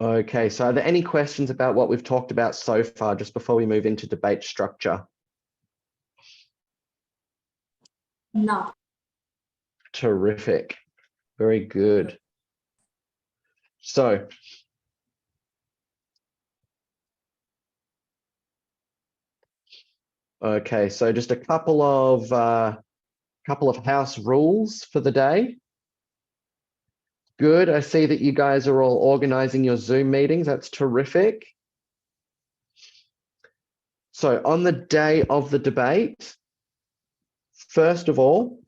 Okay, so are there any questions about what we've talked about so far, just before we move into debate structure? No. Terrific. Very good. So, okay, so just a couple of house rules for the day. Good. I see that you guys are all organizing your Zoom meetings. That's terrific. So on the day of the debate, first of all,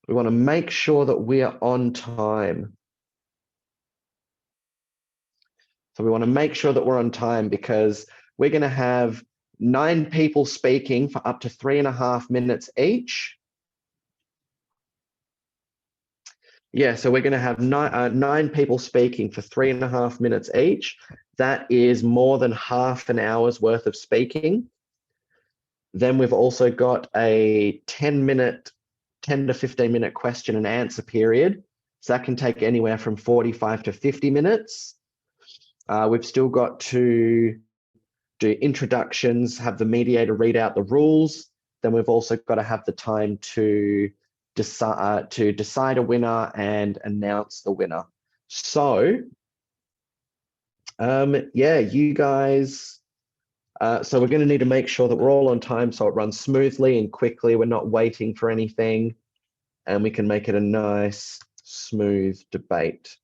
we want to make sure that we are on time. So we want to make sure that we're on time because we're going to have 9 people speaking for up to 3.5 minutes each. Yeah, so we're going to have 9 people speaking for 3.5 minutes each. That is more than half an hour's worth of speaking. Then we've also got a 10 to 15 minute question and answer period. So that can take anywhere from 45 to 50 minutes. We've still got to do introductions, have the mediator read out the rules. Then we've also got to have the time to decide a winner and announce the winner. So, yeah, you guys, so we're going to need to make sure that we're all on time so it runs smoothly and quickly. We're not waiting for anything, and we can make it a nice, smooth debate.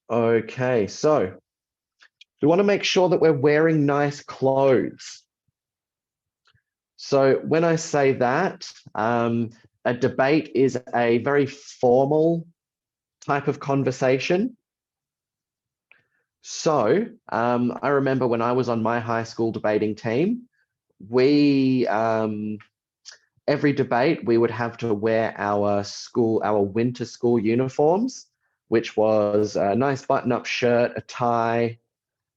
Okay, so we want to make sure that we're wearing nice clothes. So when I say that, a debate is a very formal type of conversation. So I remember when I was on my high school debating team, we every debate we would have to wear our winter school uniforms, which was a nice button-up shirt, a tie,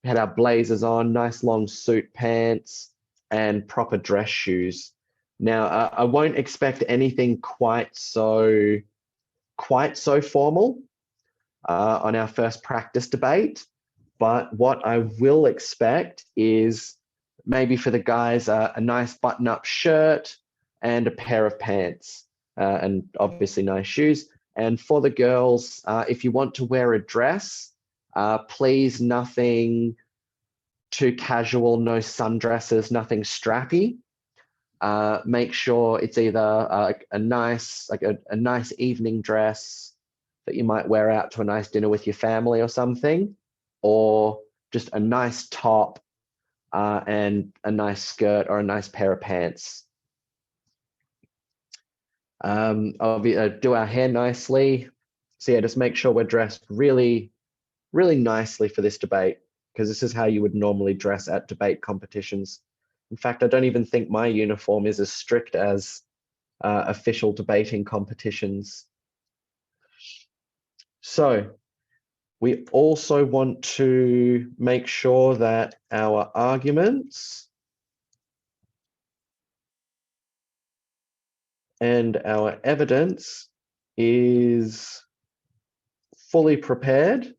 we had our blazers on, nice long suit pants, and proper dress shoes. Now, I won't expect anything quite so formal on our first practice debate, but what I will expect is maybe for the guys a nice button-up shirt and a pair of pants, and obviously nice shoes. And for the girls, if you want to wear a dress, please nothing too casual, no sundresses, nothing strappy. Make sure it's either a nice evening dress that you might wear out to a nice dinner with your family or something, or just a nice top and a nice skirt or a nice pair of pants. Do our hair nicely. So yeah, just make sure we're dressed really, really nicely for this debate, because this is how you would normally dress at debate competitions. In fact, I don't even think my uniform is as strict as official debating competitions. So we also want to make sure that our arguments and our evidence is fully prepared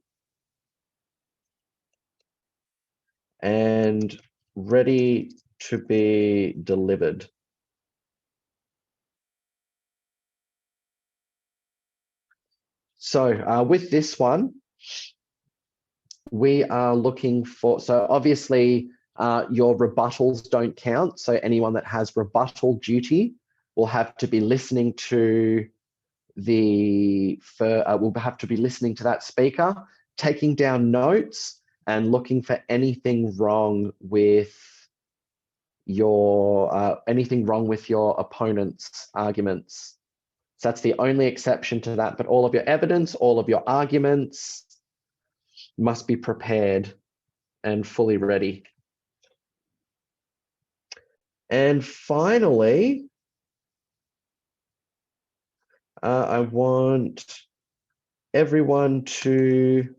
and ready to be delivered. So with this one, we are looking for, so obviously your rebuttals don't count. So anyone that has rebuttal duty will have to be listening to that speaker, taking down notes and looking for anything wrong with your opponent's arguments. So that's the only exception to that. But all of your evidence, all of your arguments must be prepared and fully ready. And finally, I want everyone to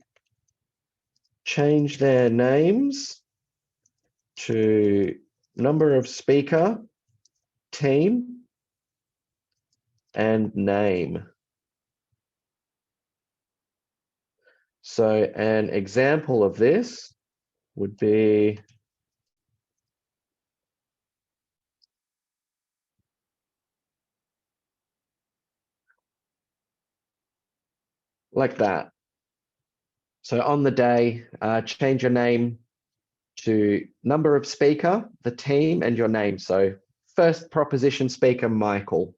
change their names to number of speaker team, and name. So an example of this would be like that. So on the day, change your name to number of speaker, the team, and your name. So first proposition speaker, Michael.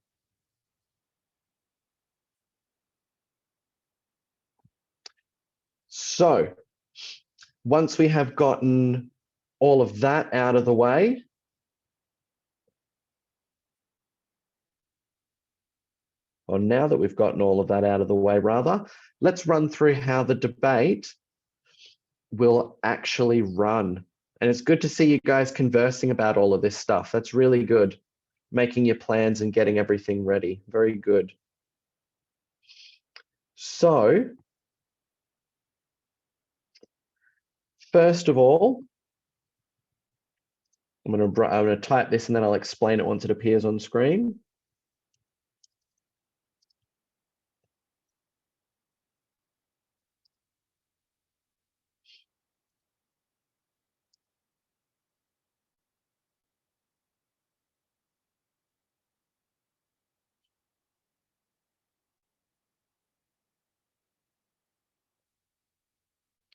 So once we have gotten all of that out of the way, or now that we've gotten all of that out of the way, rather, let's run through how the debate will actually run. And it's good to see you guys conversing about all of this stuff. That's really good. Making your plans and getting everything ready. Very good. So, first of all, I'm going to type this and then I'll explain it once it appears on screen.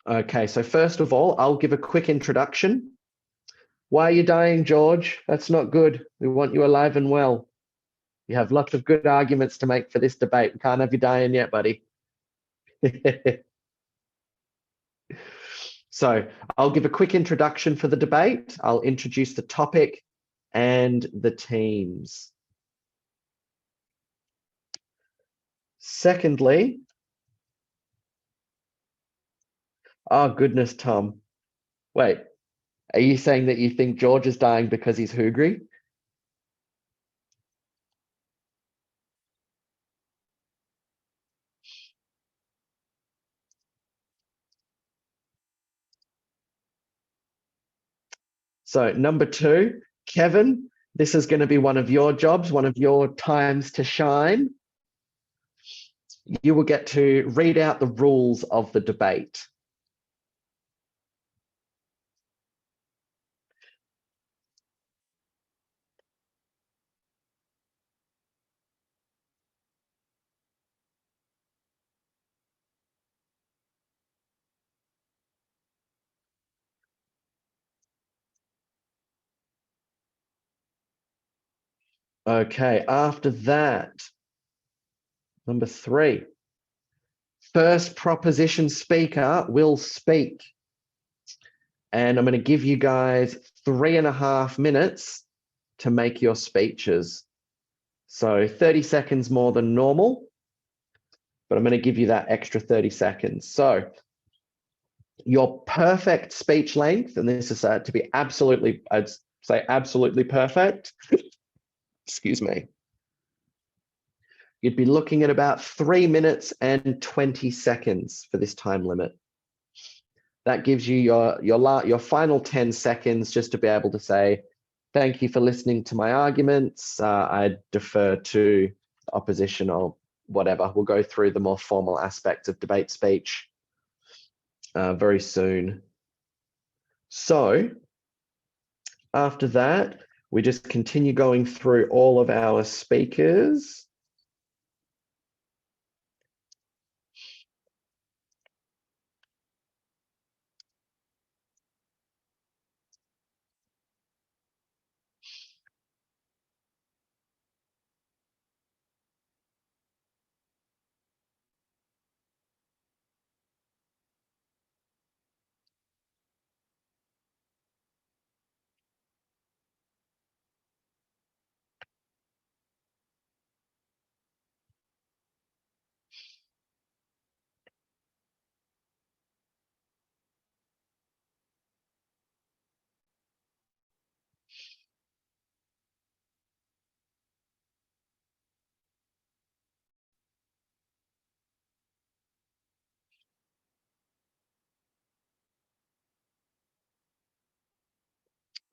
Okay, so first of all, I'll give a quick introduction. Why are you dying, George? That's not good. We want you alive and well. You have lots of good arguments to make for this debate. We can't have you dying yet, buddy. So I'll give a quick introduction for the debate. I'll introduce the topic and the teams. Secondly, oh goodness, Tom. Wait, are you saying that you think George is dying because he's hungry? So number two, Kevin, this is going to be one of your jobs, one of your times to shine. You will get to read out the rules of the debate. Okay, after that, number three, first proposition speaker will speak. And I'm going to give you guys 3.5 minutes to make your speeches. So 30 seconds more than normal, but I'm going to give you that extra 30 seconds. So your perfect speech length, and this is to be absolutely, I'd say absolutely perfect. Excuse me. You'd be looking at about 3 minutes and 20 seconds for this time limit. That gives you your final 10 seconds just to be able to say, thank you for listening to my arguments. I defer to the opposition or whatever. We'll go through the more formal aspects of debate speech very soon. So after that, we just continue going through all of our speakers.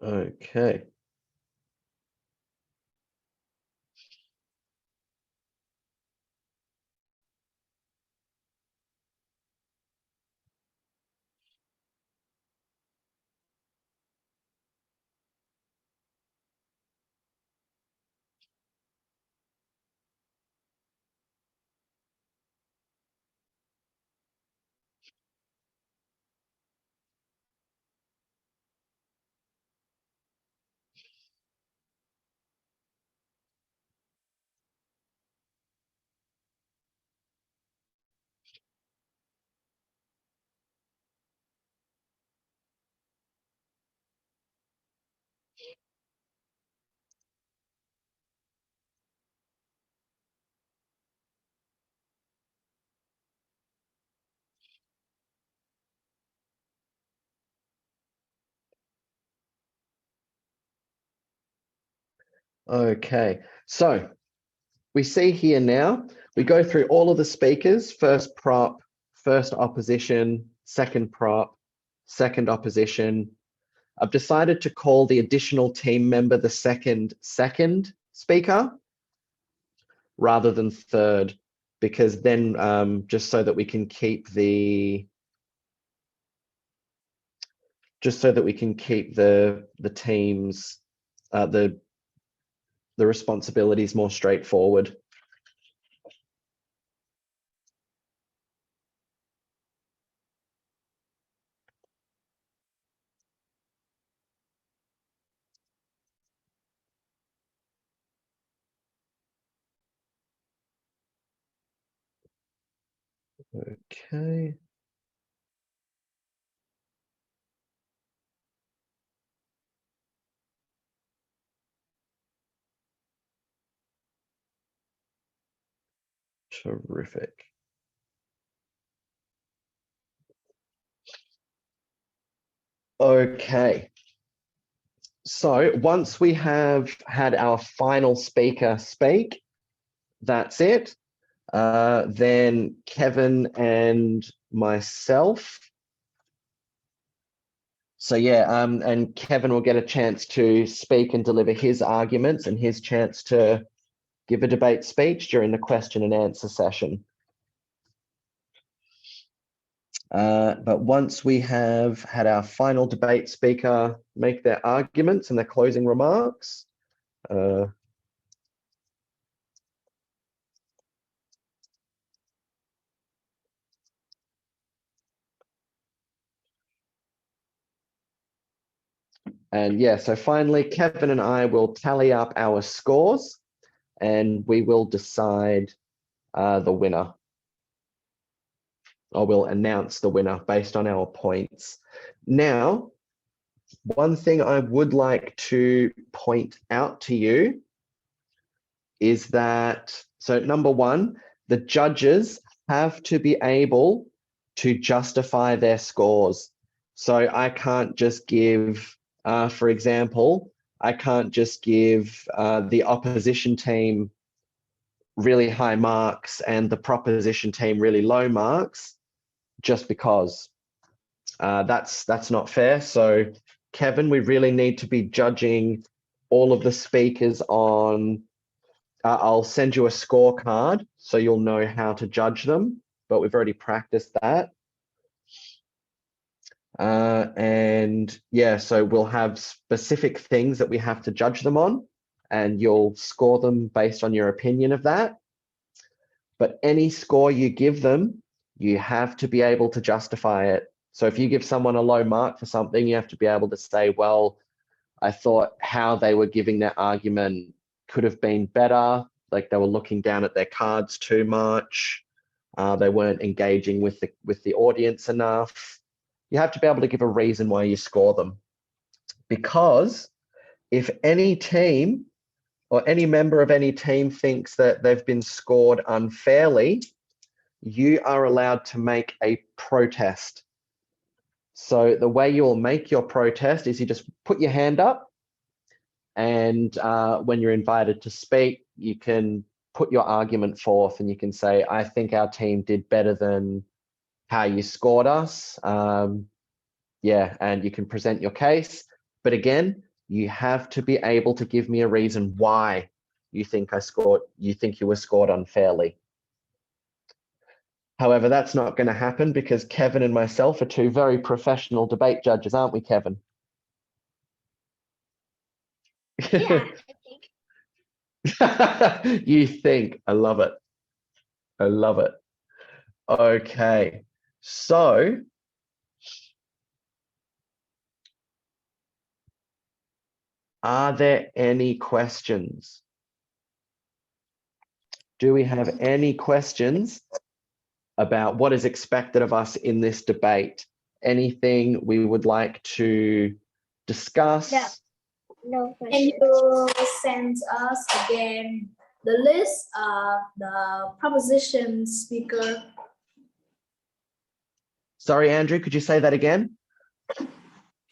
Okay. Okay, so we see here now, we go through all of the speakers, first prop, first opposition, second prop, second opposition. I've decided to call the additional team member the second speaker rather than third, because then just so that we can keep the teams the responsibilities more straightforward. Okay. Terrific. Okay. So once we have had our final speaker speak, that's it. Then Kevin and myself. So yeah, and Kevin will get a chance to speak and deliver his arguments and his chance to give a debate speech during the question and answer session. But once we have had our final debate speaker make their arguments and their closing remarks, and yeah, so finally, Kevin and I will tally up our scores and we will decide the winner. Or we'll announce the winner based on our points. Now, one thing I would like to point out to you is that, so number one, the judges have to be able to justify their scores. So I can't just give, for example, I can't just give the opposition team really high marks and the proposition team really low marks just because. That's not fair. So Kevin, we really need to be judging all of the speakers on, I'll send you a scorecard so you'll know how to judge them, but we've already practiced that. And yeah, so we'll have specific things that we have to judge them on, and you'll score them based on your opinion of that. But any score you give them, you have to be able to justify it. So if you give someone a low mark for something, you have to be able to say, well, I thought how they were giving their argument could have been better. Like they were looking down at their cards too much. They weren't engaging with the audience enough. You have to be able to give a reason why you score them. Because if any team or any member of any team thinks that they've been scored unfairly, you are allowed to make a protest. So the way you'll make your protest is you just put your hand up, and when you're invited to speak, you can put your argument forth and you can say, I think our team did better than how you scored us. Yeah, and you can present your case. But again, you have to be able to give me a reason why you think you were scored unfairly. However, that's not going to happen because Kevin and myself are two very professional debate judges, aren't we, Kevin? Yeah, I think. You think. I love it. I love it. Okay. So, are there any questions? Do we have any questions about what is expected of us in this debate? Anything we would like to discuss? Yeah. No Can question. you send us again the list of the proposition speaker? Sorry, Andrew, could you say that again?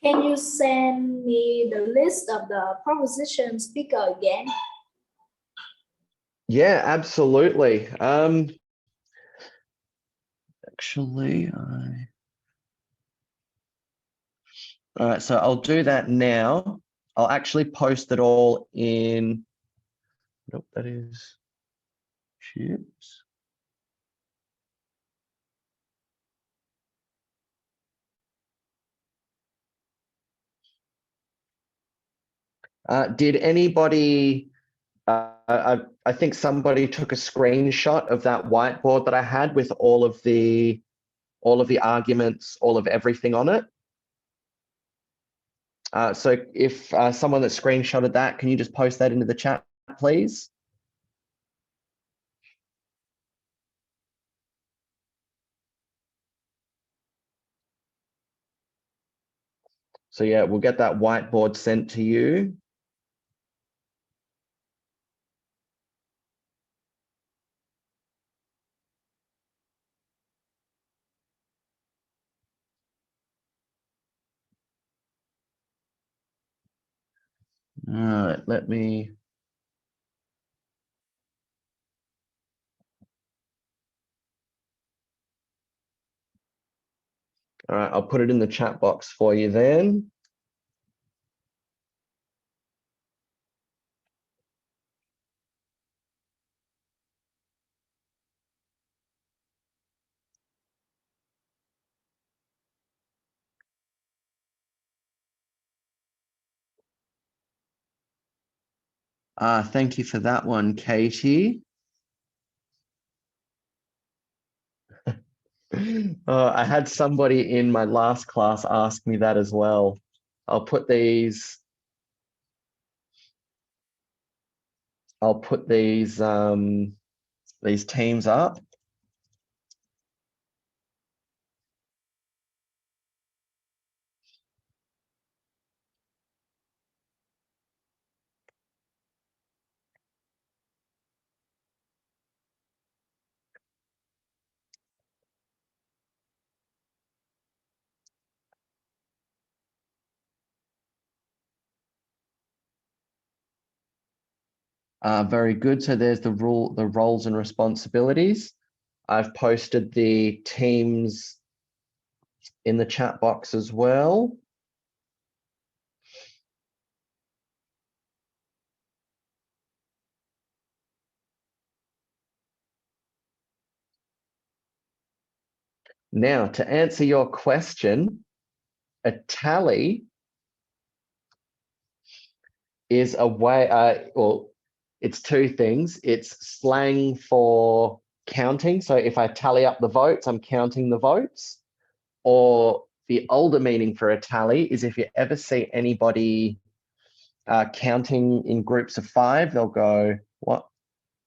Can you send me the list of the proposition speaker again? Yeah, absolutely. Actually, all right, so I'll do that now. I'll actually post it all in, nope, that is chips. Did anybody, I think somebody took a screenshot of that whiteboard that I had with all of the arguments, all of everything on it. So if someone that screenshotted that, can you just post that into the chat, please? So yeah, we'll get that whiteboard sent to you. All right, let me. All right, I'll put it in the chat box for you then. Thank you for that one, Katie. I had somebody in my last class ask me that as well. I'll put these teams up. Very good. So there's the roles and responsibilities. I've posted the teams in the chat box as well. Now, to answer your question, a tally is a way, well, it's two things. It's slang for counting. So if I tally up the votes, I'm counting the votes. Or the older meaning for a tally is if you ever see anybody counting in groups of 5, they'll go, what?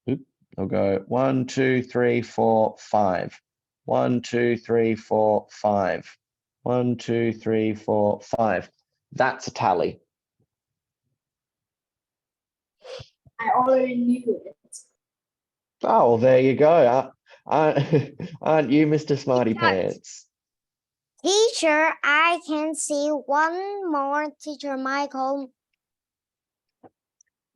They'll go 1, 2, 3, 4, 5. 1, 2, 3, 4, 5. 1, 2, 3, 4, 5. That's a tally. I already knew it. Oh, well, there you go. Aren't you Mr. Smarty Pants? Teacher, I can see one more. Teacher Michael.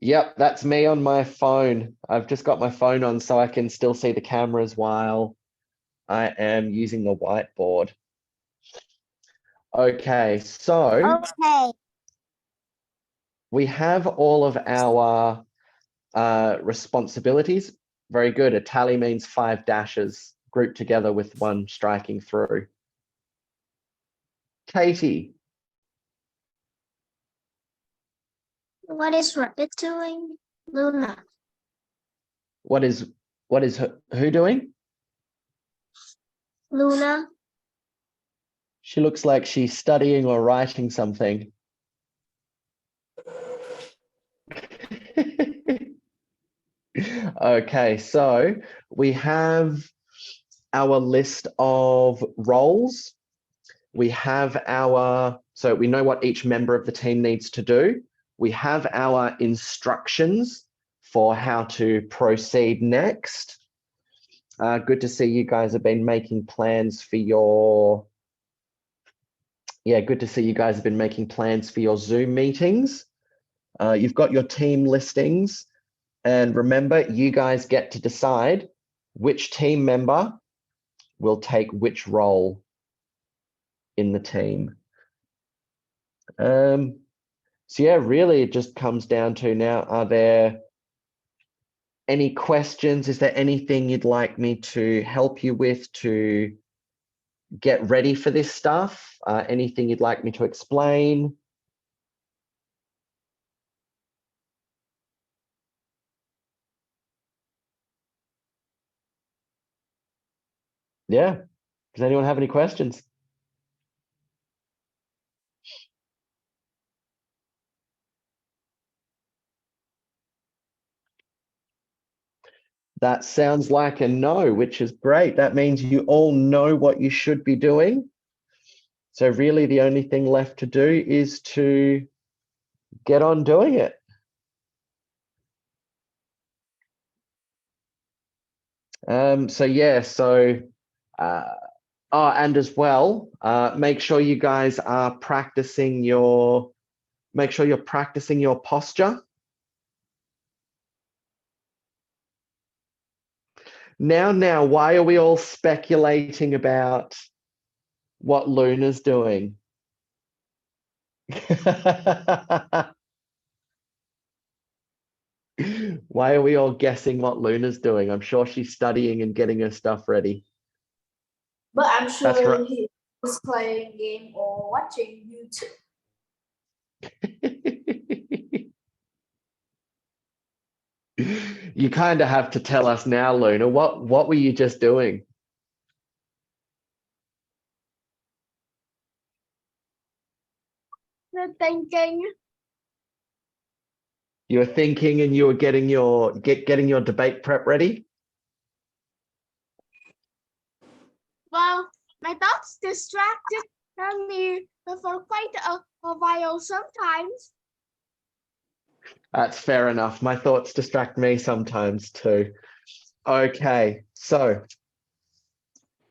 Yep, that's me on my phone. I've just got my phone on so I can still see the cameras while I am using the whiteboard. Okay, so Okay. we have all of our responsibilities. Very good. A tally means 5 dashes grouped together with one striking through. Katie, What is Rabbit doing? Luna. what is who doing? Luna. She looks like she's studying or writing something. Okay, so we have our list of roles. We have so we know what each member of the team needs to do. We have our instructions for how to proceed next. Good to see you guys have been making plans for your Yeah, good to see you guys have been making plans for your Zoom meetings. You've got your team listings. And remember, you guys get to decide which team member will take which role in the team. So yeah, really it just comes down to now, are there any questions? Is there anything you'd like me to help you with to get ready for this stuff? Anything you'd like me to explain? Yeah. Does anyone have any questions? That sounds like a no, which is great. That means you all know what you should be doing. So really the only thing left to do is to get on doing it. So yeah, and as well, make sure you guys are practicing make sure you're practicing your posture. Now, why are we all speculating about what Luna's doing? Why are we all guessing what Luna's doing? I'm sure she's studying and getting her stuff ready. But I'm sure That's right. he was playing game or watching YouTube. You kind of have to tell us now, Luna. What were you just doing? Thinking. You were thinking and you were getting your debate prep ready? Well, my thoughts distracted me for quite a while sometimes. That's fair enough. My thoughts distract me sometimes too. Okay, so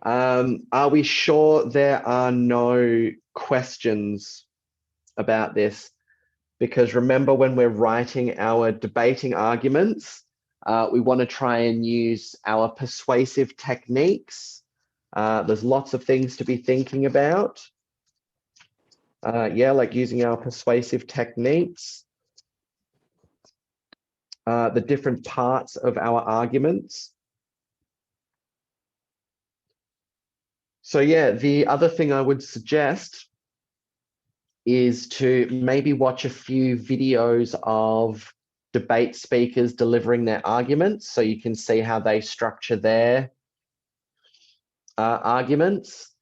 are we sure there are no questions about this? Because remember, when we're writing our debating arguments, we want to try and use our persuasive techniques. There's lots of things to be thinking about. Yeah, like using our persuasive techniques. The different parts of our arguments. So yeah, the other thing I would suggest is to maybe watch a few videos of debate speakers delivering their arguments so you can see how they structure their arguments,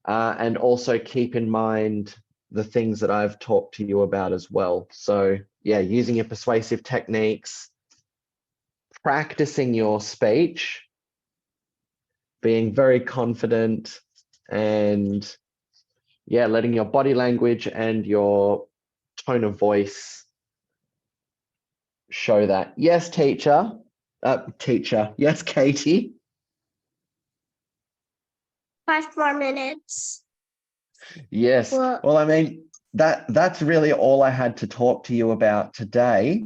and also keep in mind the things that I've talked to you about as well. So yeah, using your persuasive techniques, practicing your speech, being very confident, and yeah, letting your body language and your tone of voice show that. Yes, teacher. Yes, Katie. 5 more minutes. Yes. Well, I mean, that's really all I had to talk to you about today.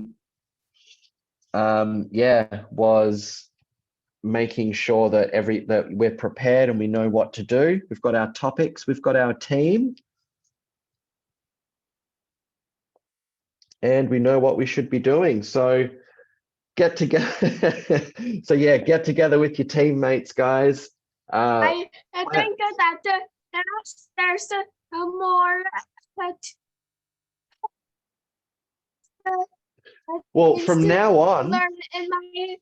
Yeah, was making sure that that we're prepared and we know what to do. We've got our topics, we've got our team, and we know what we should be doing. So get together. So yeah, get together with your teammates, guys. I think that there's more well, from now on, learn in my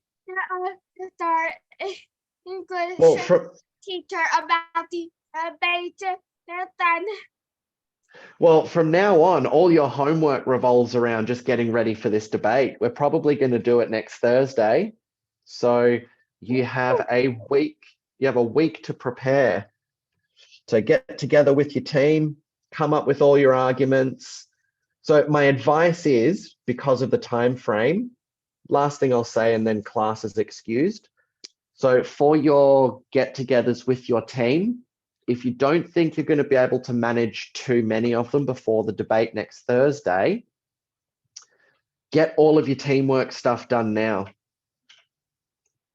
English well, teacher about the debate. Then well, from now on, all your homework revolves around just getting ready for this debate. We're probably going to do it next Thursday. So you have a week to prepare. So get together with your team, come up with all your arguments. So my advice is, because of the time frame, last thing I'll say, and then class is excused. So for your get-togethers with your team, if you don't think you're going to be able to manage too many of them before the debate next Thursday, get all of your teamwork stuff done now.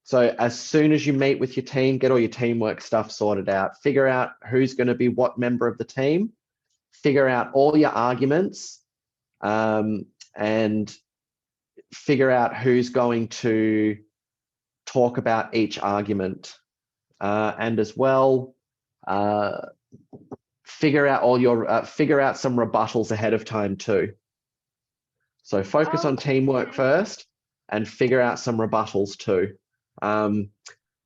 So as soon as you meet with your team, get all your teamwork stuff sorted out. Figure out who's going to be what member of the team. Figure out all your arguments, and figure out who's going to talk about each argument. And as well, figure out all your figure out some rebuttals ahead of time too. So focus on teamwork first and figure out some rebuttals too.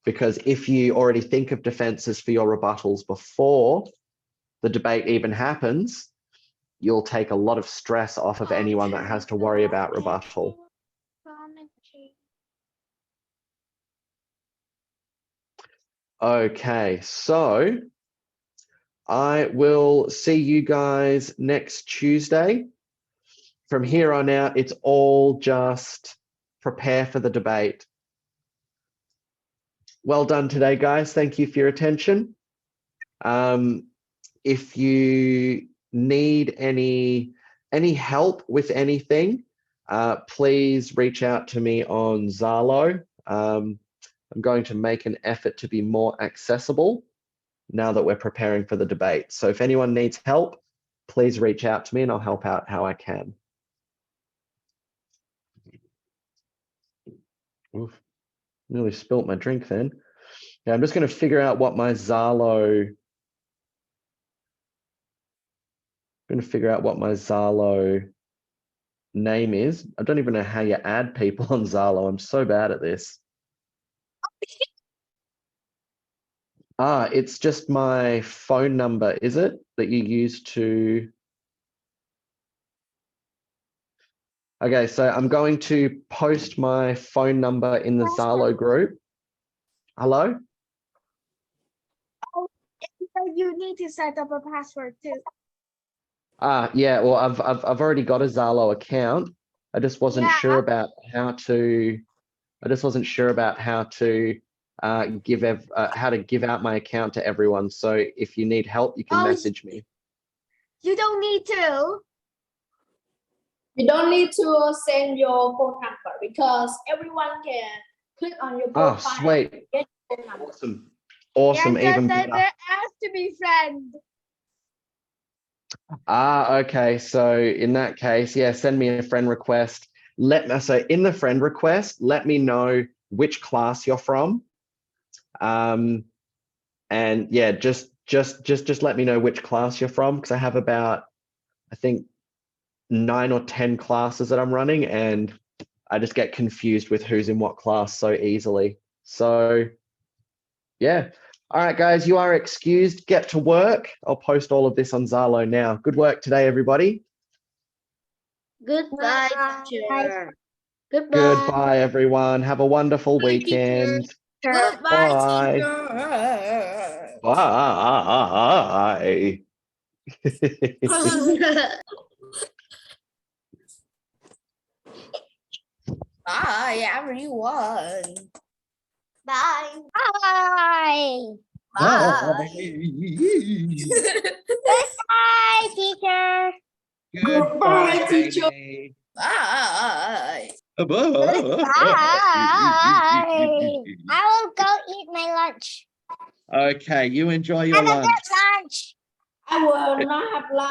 Because if you already think of defenses for your rebuttals before the debate even happens, you'll take a lot of stress off of anyone that has to worry about rebuttal. Okay, so I will see you guys next Tuesday. From here on out, it's all just prepare for the debate. Well done today, guys. Thank you for your attention. If you need any help with anything, please reach out to me on Zalo. I'm going to make an effort to be more accessible now that we're preparing for the debate. So if anyone needs help, please reach out to me and I'll help out how I can. Oof, nearly spilt my drink then. Yeah, I'm just going to figure out what my Zalo name is. I don't even know how you add people on Zalo. I'm so bad at this. It's just my phone number, is it? That you use to... Okay, so I'm going to post my phone number in the Zalo group. Hello? Oh, you need to set up a password too. Yeah, well, I've already got a Zalo account. I just wasn't sure about how to. I just wasn't sure about how to give out my account to everyone. So if you need help, you can message me. You don't need to. You don't need to send your phone number because everyone can click on your profile. Oh, sweet. And get your phone number. Awesome. Awesome. Yeah, Even there better. has to be friend. Okay. So in that case, yeah, send me a friend request. So in the friend request, let me know which class you're from. And yeah, just let me know which class you're from, because I have about, I think, 9 or 10 classes that I'm running, and I just get confused with who's in what class so easily. So yeah. All right, guys, you are excused. Get to work. I'll post all of this on Zalo now. Good work today, everybody. Goodbye, Bye. teacher. Goodbye, everyone. Have a wonderful weekend. Goodbye, Bye. teacher. Bye. Bye, everyone. Bye. Bye. Bye. Goodbye, teacher. Goodbye, teacher. Bye. Goodbye. I will go eat my lunch. Okay, you enjoy your Have a lunch. good lunch. I will not have lunch.